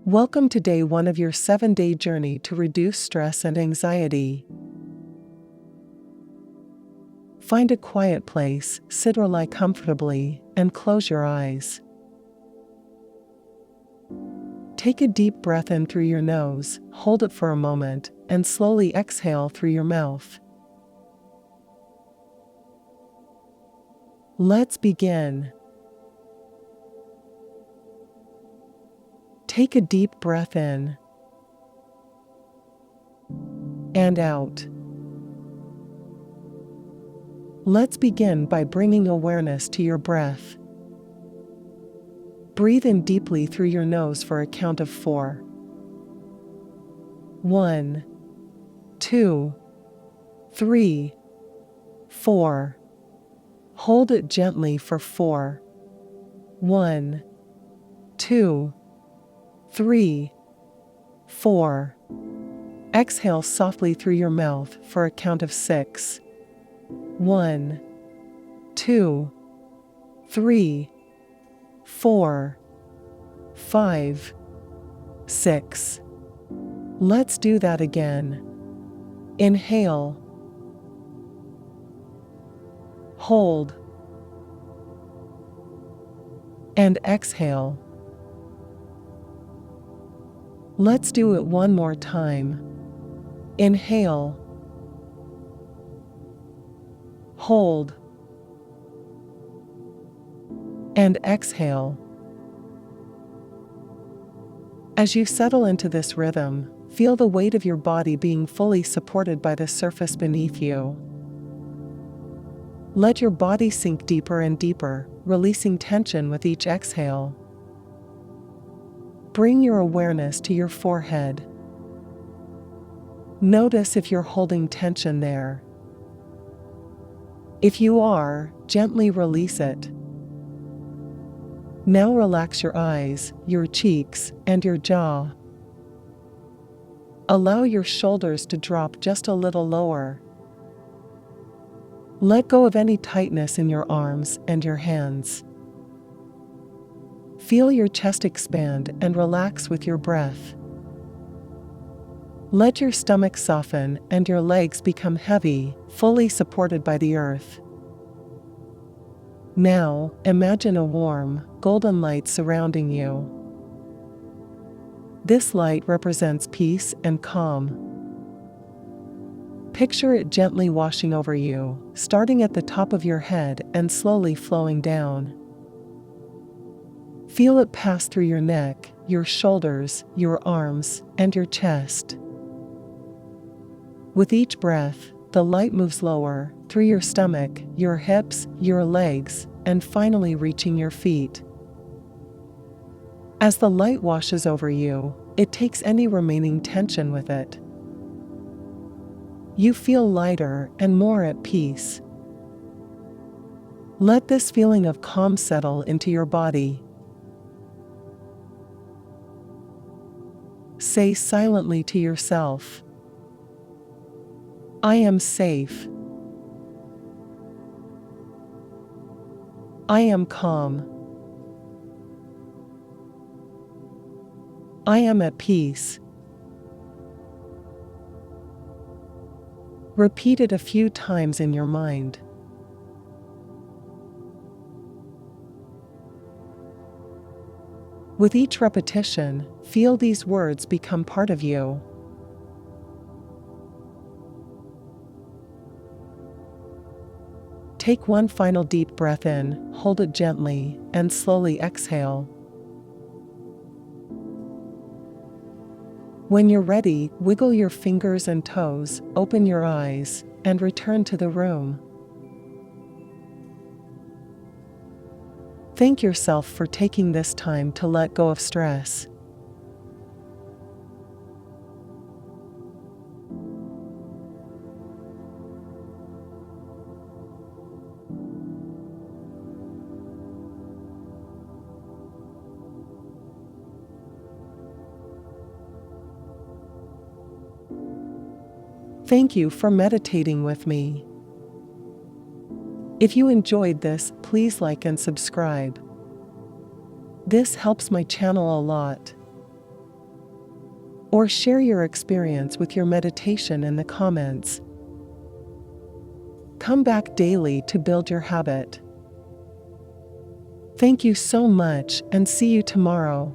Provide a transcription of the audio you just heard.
Welcome to day 1 of your 7-day journey to reduce stress and anxiety. Find a quiet place, sit or lie comfortably, and close your eyes. Take a deep breath in through your nose, hold it for a moment, and slowly exhale through your mouth. Let's begin. Take a deep breath in and out. Let's begin by bringing awareness to your breath. Breathe in deeply through your nose for a count of 4. 1, 2, 3, 4. Hold it gently for 4. 1, 2, 3, 4. Exhale softly through your mouth for a count of 6. 1, 2, 3, 4, 5, 6. Let's do that again. Inhale. Hold. And exhale. Let's do it one more time. Inhale. Hold. And exhale. As you settle into this rhythm, feel the weight of your body being fully supported by the surface beneath you. Let your body sink deeper and deeper, releasing tension with each exhale. Bring your awareness to your forehead. Notice if you're holding tension there. If you are, gently release it. Now relax your eyes, your cheeks, and your jaw. Allow your shoulders to drop just a little lower. Let go of any tightness in your arms and your hands. Feel your chest expand and relax with your breath. Let your stomach soften and your legs become heavy, fully supported by the earth. Now, imagine a warm, golden light surrounding you. This light represents peace and calm. Picture it gently washing over you, starting at the top of your head and slowly flowing down. Feel it pass through your neck, your shoulders, your arms, and your chest. With each breath, the light moves lower, through your stomach, your hips, your legs, and finally reaching your feet. As the light washes over you, it takes any remaining tension with it. You feel lighter and more at peace. Let this feeling of calm settle into your body. Say silently to yourself, I am safe. I am calm. I am at peace. Repeat it a few times in your mind. With each repetition, feel these words become part of you. Take one final deep breath in, hold it gently, and slowly exhale. When you're ready, wiggle your fingers and toes, open your eyes, and return to the room. Thank yourself for taking this time to let go of stress. Thank you for meditating with me. If you enjoyed this, please like and subscribe. This helps my channel a lot. or share your experience with your meditation in the comments. Come back daily to build your habit. Thank you so much and see you tomorrow.